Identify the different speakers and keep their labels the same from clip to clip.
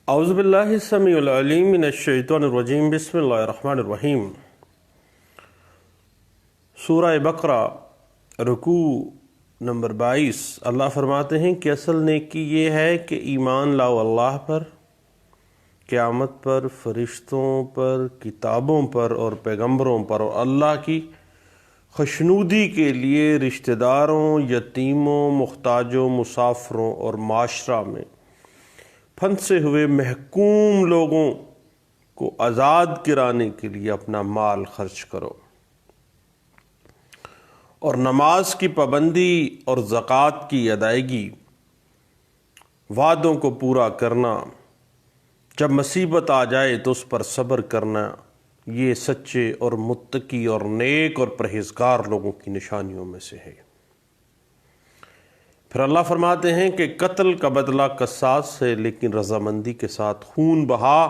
Speaker 1: اعوذ باللہ السمیع العلیم من الشیطان الرجیم بسم اللہ الرحمن الرحیم۔ سورہ بقرہ رکوع نمبر 22۔ اللہ فرماتے ہیں کہ اصل نیکی یہ ہے کہ ایمان لاؤ اللہ پر، قیامت پر، فرشتوں پر، کتابوں پر اور پیغمبروں پر، اور اللہ کی خوشنودی کے لیے رشتہ داروں، یتیموں، محتاجوں، مسافروں اور معاشرہ میں پھنسے ہوئے محکوم لوگوں کو آزاد کرانے کے لیے اپنا مال خرچ کرو، اور نماز کی پابندی اور زکوٰۃ کی ادائیگی، وعدوں کو پورا کرنا، جب مصیبت آ جائے تو اس پر صبر کرنا، یہ سچے اور متقی اور نیک اور پرہیزگار لوگوں کی نشانیوں میں سے ہے۔ پھر اللہ فرماتے ہیں کہ قتل کا بدلہ قصاص ہے، لیکن رضامندی کے ساتھ خون بہا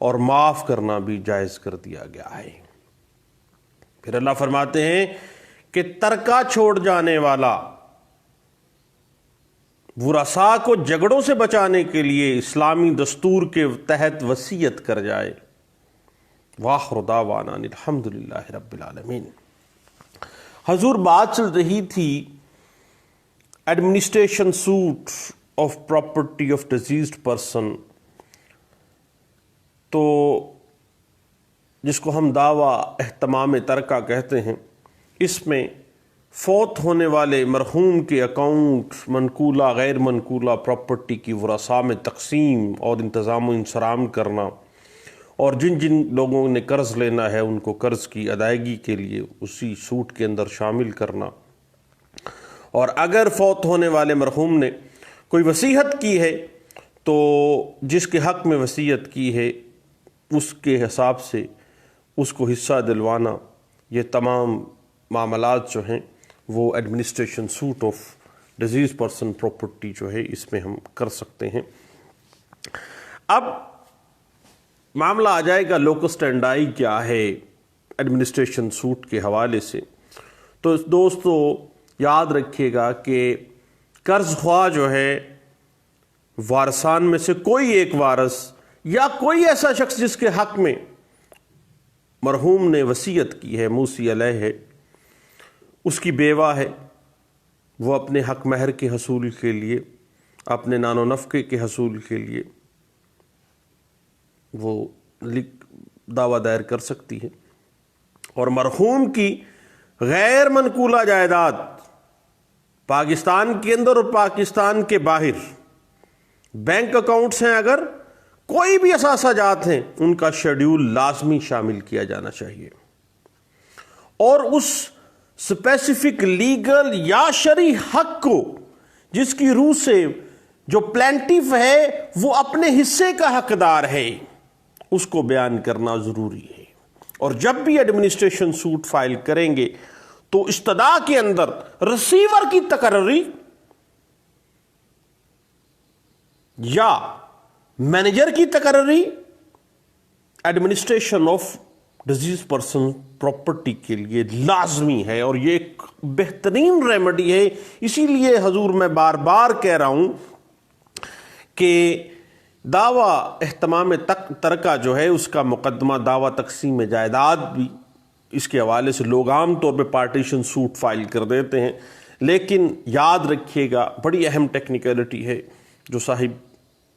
Speaker 1: اور معاف کرنا بھی جائز کر دیا گیا ہے۔ پھر اللہ فرماتے ہیں کہ ترکہ چھوڑ جانے والا ورثاء کو جھگڑوں سے بچانے کے لیے اسلامی دستور کے تحت وصیت کر جائے۔ وآخر دعوانا الحمدللہ رب العالمین۔ حضور بات چل رہی تھی administration suit of property of deceased person, تو جس کو ہم دعویٰ اہتمام ترکہ کہتے ہیں، اس میں فوت ہونے والے مرحوم کے اکاؤنٹ، منقولہ غیر منقولہ پراپرٹی کی ورثاء میں تقسیم اور انتظام و انصرام کرنا، اور جن جن لوگوں نے قرض لینا ہے ان کو قرض کی ادائیگی کے لیے اسی سوٹ کے اندر شامل کرنا، اور اگر فوت ہونے والے مرحوم نے کوئی وصیت کی ہے تو جس کے حق میں وصیت کی ہے اس کے حساب سے اس کو حصہ دلوانا، یہ تمام معاملات جو ہیں وہ administration suit of deceased person property جو ہے اس میں ہم کر سکتے ہیں۔ اب معاملہ آ جائے گا لوکس اسٹینڈائی کیا ہے ایڈمنسٹریشن سوٹ کے حوالے سے۔ تو دوستو یاد رکھیے گا کہ قرض خواہ جو ہے وارثان میں سے کوئی ایک وارث یا کوئی ایسا شخص جس کے حق میں مرحوم نے وصیت کی ہے، موصی علیہ ہے، اس کی بیوہ ہے، وہ اپنے حق مہر کے حصول کے لیے، اپنے نان و نفقے کے حصول کے لیے وہ دعویٰ دائر کر سکتی ہے، اور مرحوم کی غیر منقولہ جائیداد پاکستان کے اندر اور پاکستان کے باہر، بینک اکاؤنٹس ہیں، اگر کوئی بھی اثاثہ جات ہیں، ان کا شیڈیول لازمی شامل کیا جانا چاہیے، اور اس اسپیسیفک لیگل یا شرعی حق کو جس کی روح سے جو پلینٹیف ہے وہ اپنے حصے کا حقدار ہے، اس کو بیان کرنا ضروری ہے۔ اور جب بھی ایڈمنسٹریشن سوٹ فائل کریں گے تو استدعا کے اندر ریسیور کی تقرری یا مینیجر کی تقرری administration of deceased person property کے لیے لازمی ہے، اور یہ ایک بہترین ریمیڈی ہے۔ اسی لیے حضور میں بار بار کہہ رہا ہوں کہ دعویٰ اہتمام ترکہ جو ہے اس کا مقدمہ دعویٰ تقسیم جائیداد بھی، اس کے حوالے سے لوگ عام طور پہ پارٹیشن سوٹ فائل کر دیتے ہیں، لیکن یاد رکھیے گا بڑی اہم ٹیکنیکلٹی ہے جو صاحب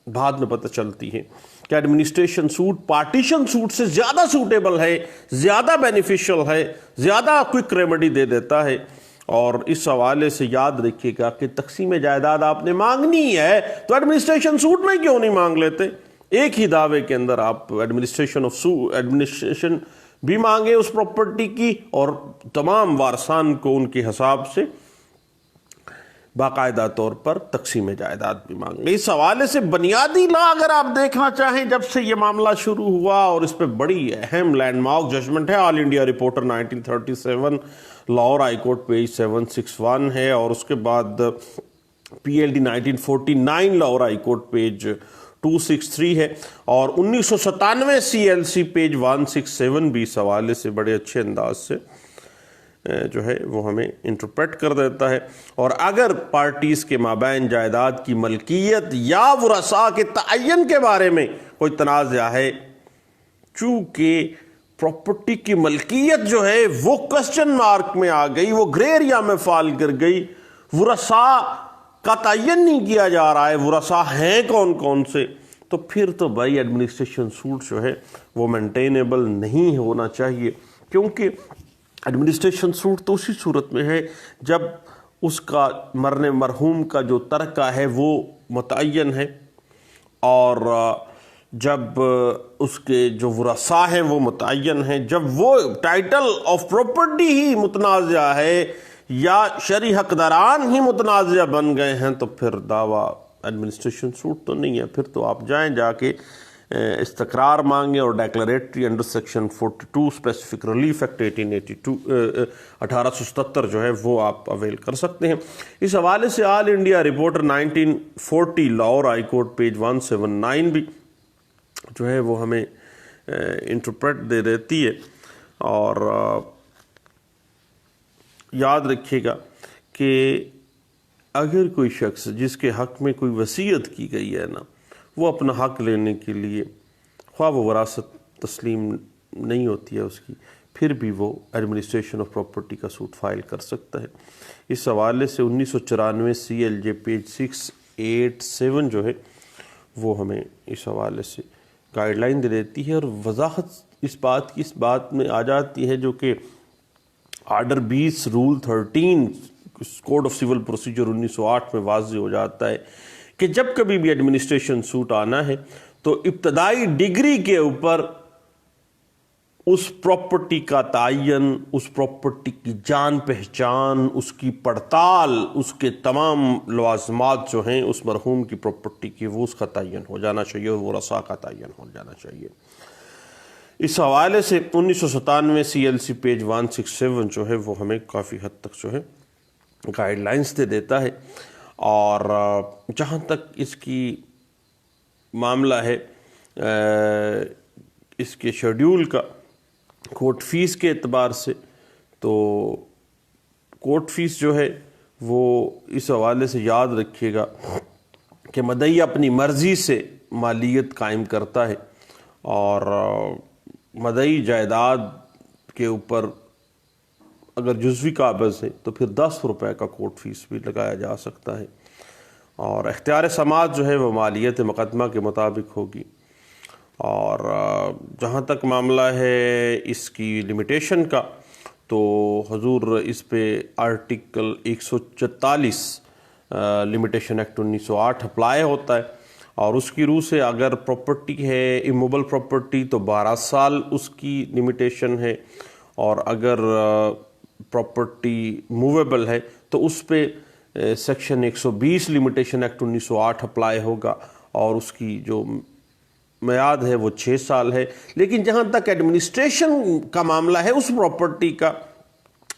Speaker 1: بعد میں پتہ چلتی ہے کہ ایڈمنسٹریشن سوٹ پارٹیشن سوٹ سے زیادہ سوٹیبل ہے، زیادہ بینیفیشل ہے، زیادہ کوئک ریمیڈی دے دیتا ہے۔ اور اس حوالے سے یاد رکھیے گا کہ تقسیم جائیداد آپ نے مانگنی ہے تو ایڈمنسٹریشن سوٹ میں کیوں نہیں مانگ لیتے؟ ایک ہی دعوے کے اندر آپ ایڈمنسٹریشن بھی مانگے اس پراپرٹی کی، اور تمام وارثان کو ان کے حساب سے باقاعدہ طور پر تقسیم جائیداد بھی مانگے۔ اس حوالے سے بنیادی لا اگر آپ دیکھنا چاہیں، جب سے یہ معاملہ شروع ہوا، اور اس پہ بڑی اہم لینڈ مارک ججمنٹ ہے All India Reporter 1937، Lahore high court page 761 ہے، اور اس کے بعد PLD 1949 Lahore high court page 263 ہے، اور 1997 CLC پیج 167 بھی اس حوالے سے بڑے اچھے انداز سے جو ہے وہ ہمیں انٹرپریٹ کر دیتا ہے۔ اور اگر پارٹیز کے مابین جائیداد کی ملکیت یا ورثاء کے تعین کے بارے میں کوئی تنازع ہے، چونکہ پراپرٹی کی ملکیت جو ہے وہ کوسچن مارک میں آ گئی، وہ گرے ایریا میں فال کر گئی، ورثاء کا تعین نہیں کیا جا رہا ہے ورثاء ہیں کون کون سے، تو پھر تو بھائی ایڈمنسٹریشن سوٹ جو ہے وہ مینٹینیبل نہیں ہونا چاہیے، کیونکہ ایڈمنسٹریشن سوٹ تو اسی صورت میں ہے جب اس کا مرنے مرحوم کا جو ترکہ ہے وہ متعین ہے، اور جب اس کے جو ورثاء ہیں وہ متعین ہیں، جب وہ ٹائٹل آف پراپرٹی ہی متنازع ہے یا شرعی حقداران ہی متنازع بن گئے ہیں، تو پھر دعویٰ ایڈمنسٹریشن سوٹ تو نہیں ہے، پھر تو آپ جائیں جا کے استقرار مانگیں اور declaratory under section 42 specific relief act 1877 جو ہے وہ آپ اویل کر سکتے ہیں۔ اس حوالے سے All India Reporter 1940 Lahore high court page 179 بھی جو ہے وہ ہمیں انٹرپریٹ دے دیتی ہے، اور یاد رکھیے گا کہ اگر کوئی شخص جس کے حق میں کوئی وصیت کی گئی ہے نا، وہ اپنا حق لینے کے لیے خواہ وہ وراثت تسلیم نہیں ہوتی ہے اس کی، پھر بھی وہ ایڈمنسٹریشن آف پراپرٹی کا سوٹ فائل کر سکتا ہے۔ اس حوالے سے 1994 CLJ پیج 687 جو ہے وہ ہمیں اس حوالے سے گائیڈ لائن دے دیتی ہے، اور وضاحت اس بات میں آ جاتی ہے جو کہ order 20 rule 13 code of civil procedure 1908 میں واضح ہو جاتا ہے کہ جب کبھی بھی ایڈمنسٹریشن سوٹ آنا ہے تو ابتدائی ڈگری کے اوپر اس پراپرٹی کا تعین، اس پراپرٹی کی جان پہچان، اس کی پڑتال، اس کے تمام لوازمات جو ہیں اس مرحوم کی پراپرٹی کی، وہ اس کا تعین ہو جانا چاہیے اور ورثاء کا تعین ہو جانا چاہیے۔ اس حوالے سے 1997 CLC پیج 167 جو ہے وہ ہمیں کافی حد تک جو ہے گائیڈ لائنز دے دیتا ہے، اور جہاں تک اس کی معاملہ ہے اس کے شیڈیول کا کورٹ فیس کے اعتبار سے، تو کورٹ فیس جو ہے وہ اس حوالے سے یاد رکھیے گا کہ مدعی اپنی مرضی سے مالیت قائم کرتا ہے، اور مدعی جائیداد کے اوپر اگر جزوی قابض ہے تو پھر 10 روپے کا کورٹ فیس بھی لگایا جا سکتا ہے، اور اختیار سماعت جو ہے وہ مالیت مقدمہ کے مطابق ہوگی۔ اور جہاں تک معاملہ ہے اس کی لمیٹیشن کا، تو حضور اس پہ آرٹیکل 144 لمیٹیشن ایکٹ 1908 اپلائی ہوتا ہے، اور اس کی روح سے اگر پراپرٹی ہے اموبل پراپرٹی تو 12 سال اس کی لمیٹیشن ہے، اور اگر پراپرٹی موویبل ہے تو اس پہ سیکشن 120 لمیٹیشن ایکٹ 1908 اپلائی ہوگا، اور اس کی جو میعاد ہے وہ 6 سال ہے۔ لیکن جہاں تک ایڈمنسٹریشن کا معاملہ ہے اس پراپرٹی کا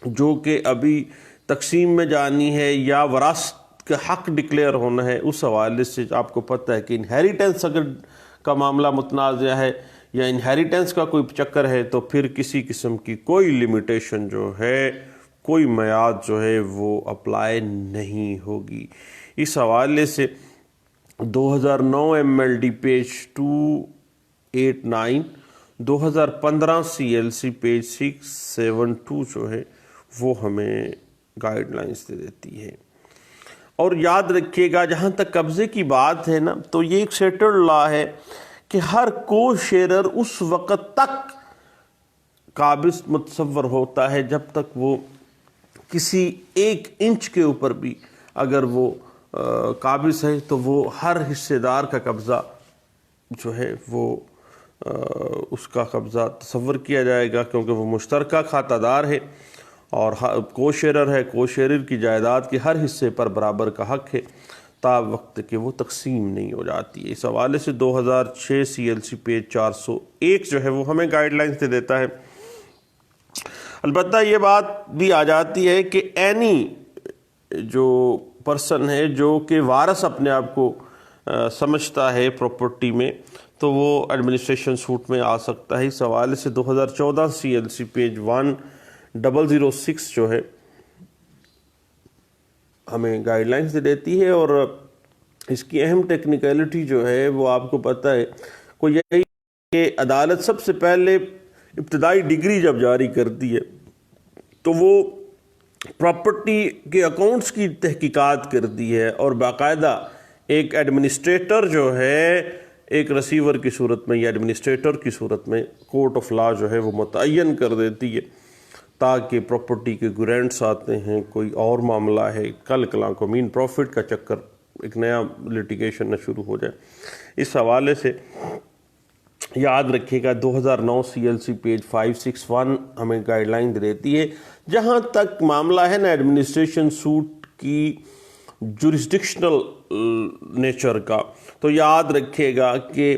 Speaker 1: جو کہ ابھی تقسیم میں جانی ہے یا وراثت کا حق ڈکلیئر ہونا ہے، اس حوالے سے آپ کو پتہ ہے کہ انہیریٹنس اگر کا معاملہ متنازع ہے یا انہیریٹنس کا کوئی چکر ہے، تو پھر کسی قسم کی کوئی لمیٹیشن جو ہے، کوئی میعاد جو ہے وہ اپلائی نہیں ہوگی۔ اس حوالے سے 2009 MLD پیج 289، 2015 CLC پیج 672 جو ہے وہ ہمیں گائیڈ لائنز دے دیتی ہے۔ اور یاد رکھیے گا جہاں تک قبضے کی بات ہے نا، تو یہ ایک سیٹلڈ لا ہے کہ ہر کو شیئرر اس وقت تک قابض متصور ہوتا ہے جب تک وہ کسی 1 انچ کے اوپر بھی اگر وہ قابض ہے، تو وہ ہر حصے دار کا قبضہ جو ہے وہ اس کا قبضہ تصور کیا جائے گا، کیونکہ وہ مشترکہ کھاتہ دار ہے اور کو شیئرر ہے، کو شیئرر کی جائیداد کے ہر حصے پر برابر کا حق ہے تا وقت کہ وہ تقسیم نہیں ہو جاتی ہے۔ اس حوالے سے 2006 CLC پیج 401 جو ہے وہ ہمیں گائیڈ لائنز دے دیتا ہے۔ البتہ یہ بات بھی آ جاتی ہے کہ اینی جو پرسن ہے جو کہ وارث اپنے آپ کو سمجھتا ہے پراپرٹی میں، تو وہ ایڈمنسٹریشن سوٹ میں آ سکتا ہے۔ اس حوالے سے 2014 CLC پیج 006 جو ہے ہمیں گائیڈ لائنز دیتی ہے، اور اس کی اہم ٹیکنیکلٹی جو ہے وہ آپ کو پتہ ہے کوئی یہی کہ عدالت سب سے پہلے ابتدائی ڈگری جب جاری کرتی ہے تو وہ پراپرٹی کے اکاؤنٹس کی تحقیقات کرتی ہے، اور باقاعدہ ایک ایڈمنسٹریٹر جو ہے ایک ریسیور کی صورت میں یا ایڈمنسٹریٹر کی صورت میں کورٹ آف لا جو ہے وہ متعین کر دیتی ہے، تاکہ پراپرٹی کے گرانٹس آتے ہیں، کوئی اور معاملہ ہے، کل کلاں کو مین پروفٹ کا چکر ایک نیا لٹیگیشن نہ شروع ہو جائے۔ اس حوالے سے یاد رکھیے گا 2009 CLC پیج 561 ہمیں گائیڈ لائن دیتی ہے۔ جہاں تک معاملہ ہے نا ایڈمنسٹریشن سوٹ کی جورسڈکشنل نیچر کا، تو یاد رکھیے گا کہ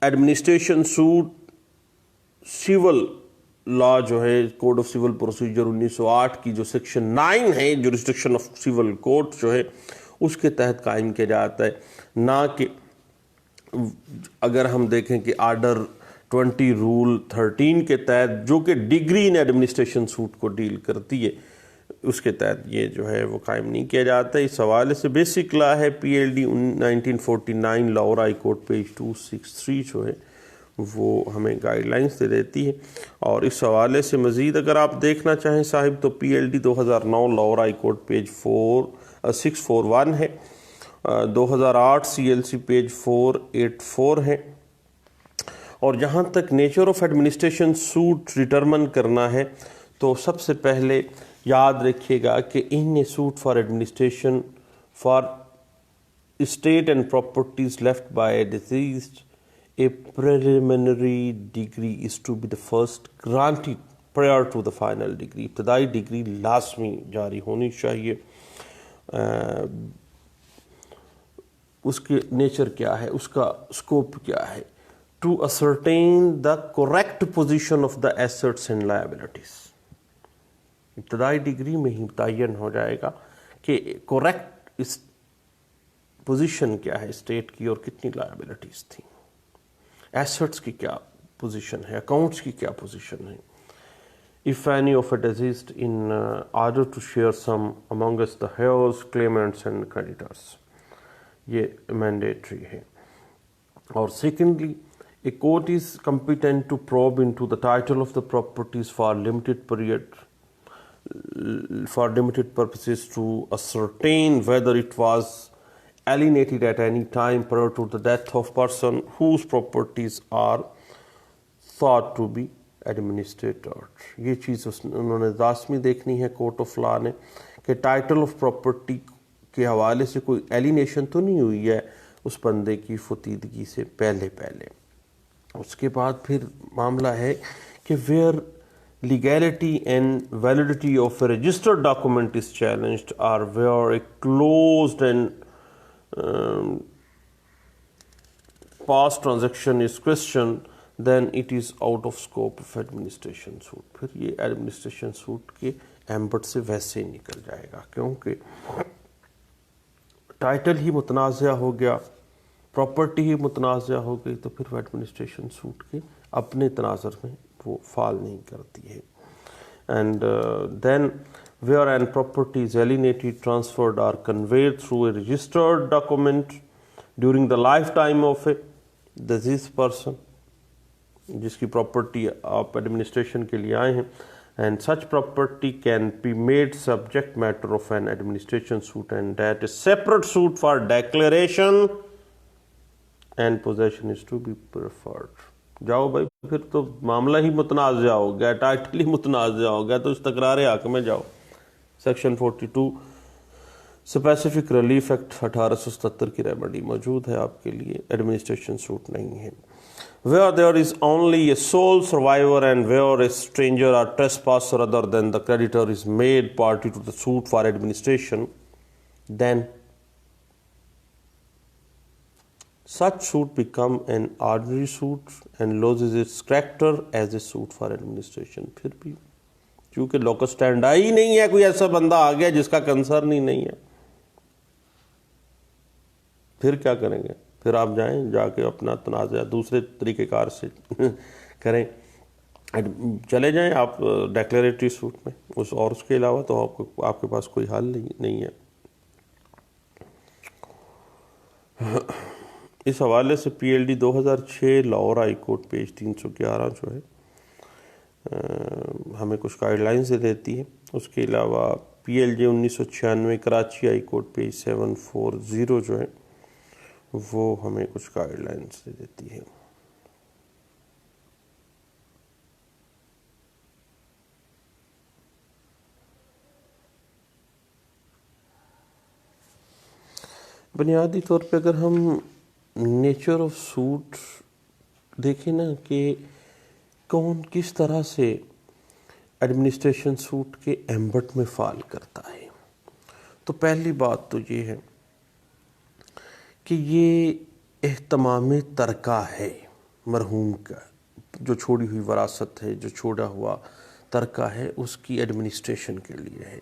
Speaker 1: ایڈمنسٹریشن سوٹ سیول لا جو ہے کوڈ آف سیول پروسیجر 1908 کی جو سیکشن 9 ہے جورسڈکشن آف سیول کورٹ جو ہے اس کے تحت قائم کیا جاتا ہے، نہ کہ اگر ہم دیکھیں کہ آرڈر 20 رول 13 کے تحت جو کہ ڈگری ان ایڈمنسٹریشن سوٹ کو ڈیل کرتی ہے، اس کے تحت یہ جو ہے وہ قائم نہیں کیا جاتا ہے۔ اس حوالے سے بیسک لا ہے PLD 1949 Lahore high court page 263 جو ہے وہ ہمیں گائیڈ لائنز دے دیتی ہے، اور اس حوالے سے مزید اگر آپ دیکھنا چاہیں صاحب تو PLD 2009 Lahore high court page 641 ہے، 2008 CLC پیج 484 ہے۔ اور جہاں تک nature of administration suit determine کرنا ہے تو سب سے پہلے یاد رکھیے گا کہ in suit for administration for estate and properties left by a deceased a preliminary degree is to be the first granted prior to the final degree۔ ابتدائی ڈگری لازمی جاری ہونی چاہیے۔ اس کے نیچر کیا ہے، اس کا اسکوپ کیا ہے؟ to ascertain the correct position of the assets and liabilities۔ ابتدائی ڈگری میں ہی متعین ہو جائے گا کہ کریکٹ پوزیشن کیا ہے اسٹیٹ کی اور کتنی لائبلٹیز تھیں، ایسٹس کی کیا پوزیشن ہے، اکاؤنٹس کی کیا پوزیشن ہے۔ if any of it exists in order to share some amongst the heirs, claimants and creditors، یہ مینڈیٹری ہے۔ اور secondly a court is competent to probe into the title of the properties for limited purposes to ascertain whether it was alienated at any time prior to the death of person whose properties are thought to be administered۔ یہ چیز انہوں نے لازمی دیکھنی ہے court of law نے کہ title of property کے حوالے سے کوئی ایلینیشن تو نہیں ہوئی ہے اس بندے کی فتیدگی سے پہلے۔ اس کے بعد پھر معاملہ ہے کہ where legality and validity of a registered document is challenged, or where a closed and past transaction is questioned, then it is out of scope of administration suit۔ پھر یہ ایڈمنسٹریشن سوٹ کے ایمبٹ سے ویسے ہی نکل جائے گا، کیونکہ title ہی متنازع ہو گیا، پراپرٹی ہی متنازع ہو گئی، تو پھر وہ ایڈمنسٹریشن سوٹ کے اپنے تناظر میں وہ فال نہیں کرتی ہے۔ And then where an property is alienated, transferred or conveyed through a registered document during the lifetime of a deceased person، جس کی پراپرٹی آپ ایڈمنسٹریشن کے لیے آئے ہیں، and such property can be made subject matter of an administration suit, and that a separate suit for declaration and possession is to be preferred۔ جاؤ بھائی، پھر تو معاملہ ہی متنازع ہو گیا، ٹائٹل ہی متنازع ہو گیا، تو اس تکرار حق میں جاؤ۔ سیکشن 42 اسپیسیفک ریلیف ایکٹ 1877 کی ریمیڈی موجود ہے آپ کے لیے، ایڈمنسٹریشن سوٹ نہیں ہے۔ where there is only a sole survivor and where a stranger or trespasser other than the creditor is made party to the suit for administration, then such suit become an ordinary suit and loses its character as a suit for administration۔ پھر بھی کیونکہ locus اسٹینڈائی ہی نہیں ہے، کوئی ایسا بندہ آ گیا جس کا کنسرن ہی نہیں ہے، پھر کیا کریں گے؟ پھر آپ جائیں، جا کے اپنا تنازع دوسرے طریقہ کار سے کریں۔ چلے جائیں آپ ڈیکلیریٹری سوٹ میں، اس کے علاوہ تو آپ کے پاس کوئی حل نہیں ہے۔ اس حوالے سے پی L D 2006 Lahore high court page 311 جو ہے ہمیں کچھ گائیڈ لائنز دیتی ہے۔ اس کے علاوہ پی ایل جے 1996 کراچی ہائی کورٹ پیج 740 جو ہے وہ ہمیں کچھ گائیڈ لائنز دیتی ہے۔ بنیادی طور پہ اگر ہم نیچر آف سوٹ دیکھیں نا کہ کون کس طرح سے ایڈمنسٹریشن سوٹ کے ایمبٹ میں فال کرتا ہے، تو پہلی بات تو یہ ہے کہ یہ اہتمام ترکہ ہے مرحوم کا، جو چھوڑی ہوئی وراثت ہے، جو چھوڑا ہوا ترکہ ہے، اس کی ایڈمنسٹریشن کے لیے ہے۔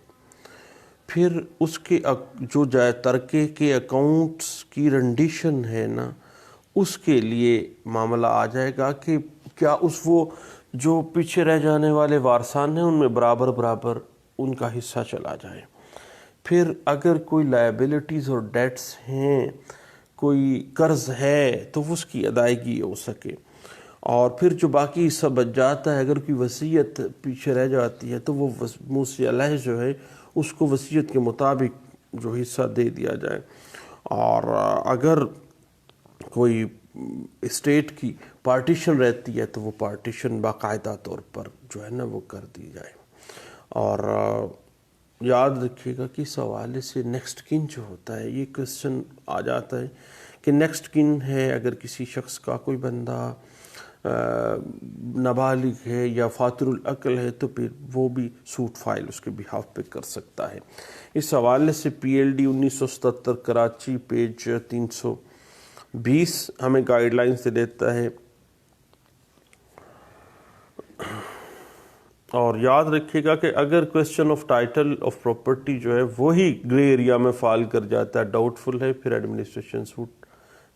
Speaker 1: پھر اس کے جو جائے ترکے کے اکاؤنٹس کی رنڈیشن ہے نا، اس کے لیے معاملہ آ جائے گا کہ کیا وہ جو پیچھے رہ جانے والے وارثان ہیں ان میں برابر ان کا حصہ چلا جائے۔ پھر اگر کوئی لائبلٹیز اور ڈیٹس ہیں، کوئی قرض ہے تو اس کی ادائیگی ہو سکے، اور پھر جو باقی حصہ بچ جاتا ہے، اگر کوئی وصیت پیچھے رہ جاتی ہے تو وہ موصی علیہ جو ہے اس کو وصیت کے مطابق جو حصہ دے دیا جائے، اور اگر کوئی اسٹیٹ کی پارٹیشن رہتی ہے تو وہ پارٹیشن باقاعدہ طور پر جو ہے نا وہ کر دی جائے۔ اور یاد رکھیے گا کہ اس حوالے سے نیکسٹ کن جو ہوتا ہے، یہ کوسچن آ جاتا ہے کہ نیکسٹ کن ہے، اگر کسی شخص کا کوئی بندہ نابالغ ہے یا فاتر العقل ہے تو پھر وہ بھی سوٹ فائل اس کے بہاف پہ کر سکتا ہے۔ اس حوالے سے پی ایل ڈی 1977 کراچی پیج 320 ہمیں گائیڈ لائنز دیتا ہے۔ اور یاد رکھیے گا کہ اگر question of title of property جو ہے وہی گرے ایریا میں فال کر جاتا ہے، ڈاؤٹ فل ہے، پھر ایڈمنسٹریشن سوٹ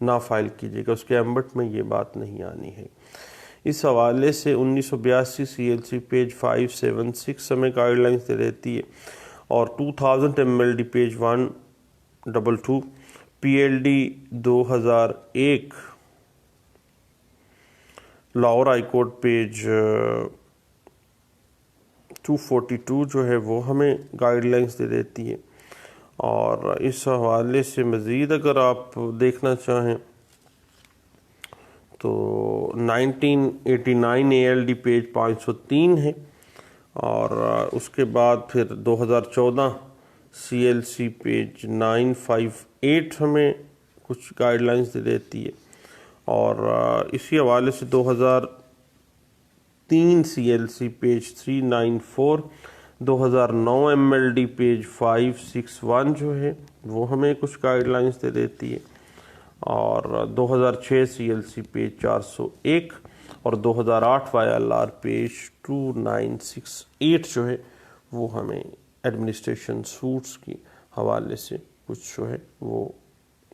Speaker 1: نہ فائل کیجیے گا، اس کے ایمبٹ میں یہ بات نہیں آنی ہے۔ اس حوالے سے 1982 سی ایل سی پیج 576 ہمیں گائیڈ لائنز دیتی ہے، اور 2000 M L D page 122، P L D 2001 Lahore high court page 242 جو ہے وہ ہمیں گائیڈ لائنز دیتی ہے۔ اور اس حوالے سے مزید اگر آپ دیکھنا چاہیں تو 1989 اے ایل ڈی پیج 503 ہے، اور اس کے بعد پھر 2014 سی ایل سی پیج 958 ہمیں کچھ گائیڈ لائنز دیتی ہے، اور اسی حوالے سے 2003 C L C page 394، 2009 M L D page 561 جو ہے وہ ہمیں کچھ گائیڈ لائنز دیتی ہے، اور 2006 سی ایل سی پیج 401 اور 2008 وائی ایل آر پیج 2968 جو ہے وہ ہمیں ایڈمنسٹریشن سوٹس کی حوالے سے کچھ جو ہے وہ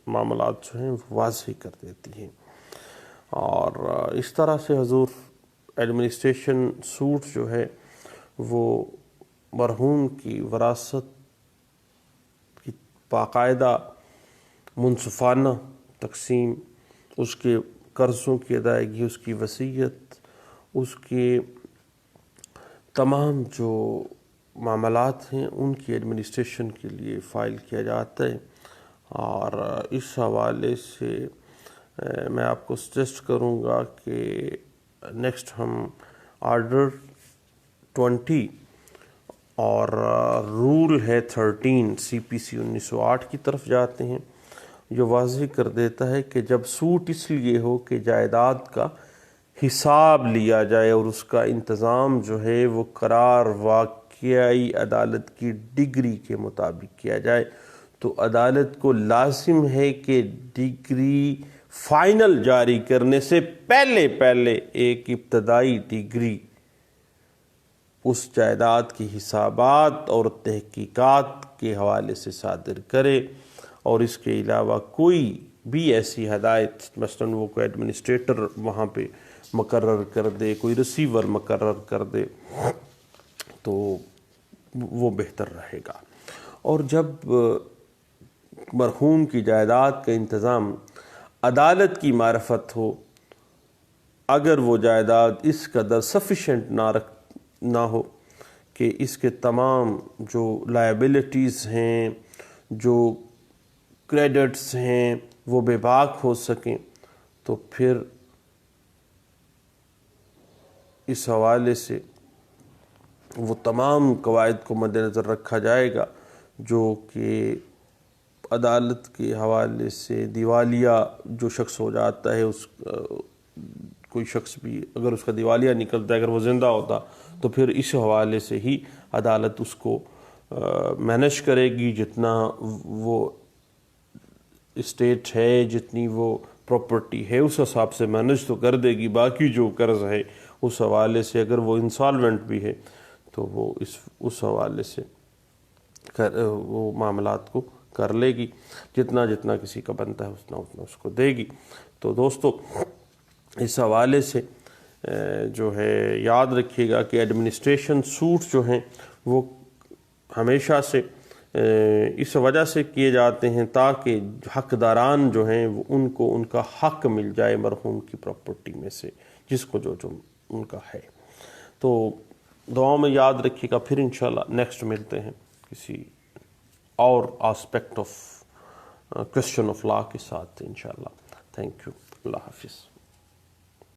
Speaker 1: معاملات جو ہیں واضح کر دیتی ہیں۔ اور اس طرح سے حضور ایڈمنسٹریشن سوٹ جو ہے وہ مرحوم کی وراثت کی باقاعدہ منصفانہ تقسیم، اس کے قرضوں کی ادائیگی، اس کی وصیت، اس کے تمام جو معاملات ہیں ان کی ایڈمنسٹریشن کے لیے فائل کیا جاتا ہے۔ اور اس حوالے سے میں آپ کو سجیسٹ کروں گا کہ نیکسٹ ہم آرڈر 20 اور رول ہے 13 سی پی سی 1908 کی طرف جاتے ہیں، جو واضح کر دیتا ہے کہ جب سوٹ اس لیے ہو کہ جائیداد کا حساب لیا جائے اور اس کا انتظام جو ہے وہ قرار واقعی عدالت کی ڈگری کے مطابق کیا جائے، تو عدالت کو لازم ہے کہ ڈگری فائنل جاری کرنے سے پہلے ایک ابتدائی ڈگری اس جائیداد کی حسابات اور تحقیقات کے حوالے سے صادر کرے، اور اس کے علاوہ کوئی بھی ایسی ہدایت، مثلاً وہ کوئی ایڈمنسٹریٹر وہاں پہ مقرر کر دے، کوئی ریسیور مقرر کر دے تو وہ بہتر رہے گا۔ اور جب مرحوم کی جائیداد کا انتظام عدالت کی معرفت ہو، اگر وہ جائیداد اس قدر سفیشینٹ نہ ہو کہ اس کے تمام جو لائبلٹیز ہیں، جو کریڈٹس ہیں وہ بے باک ہو سکیں، تو پھر اس حوالے سے وہ تمام قواعد کو مد نظر رکھا جائے گا جو کہ عدالت کے حوالے سے دیوالیہ جو شخص ہو جاتا ہے، کوئی شخص بھی اگر اس کا دیوالیہ نکلتا ہے، اگر وہ زندہ ہوتا تو پھر اس حوالے سے ہی عدالت اس کو مینیج کرے گی، جتنا وہ اسٹیٹ ہے، جتنی وہ پراپرٹی ہے اس حساب سے مینیج تو کر دے گی، باقی جو قرض ہے اس حوالے سے اگر وہ انسالوینٹ بھی ہے تو وہ اس حوالے سے وہ معاملات کو کر لے گی، جتنا کسی کا بنتا ہے اتنا اس کو دے گی۔ تو دوستو اس حوالے سے جو ہے یاد رکھیے گا کہ ایڈمنسٹریشن سوٹ جو ہیں وہ ہمیشہ سے اس وجہ سے کیے جاتے ہیں تاکہ حقداران جو ہیں وہ ان کو ان کا حق مل جائے مرحوم کی پراپرٹی میں سے، جس کو جو ان کا ہے۔ تو دعاؤں میں یاد رکھیے گا، پھر انشاءاللہ نیکسٹ ملتے ہیں کسی اور aspect of question of law کے ساتھ انشاءاللہ۔ تھینک یو، اللہ حافظ۔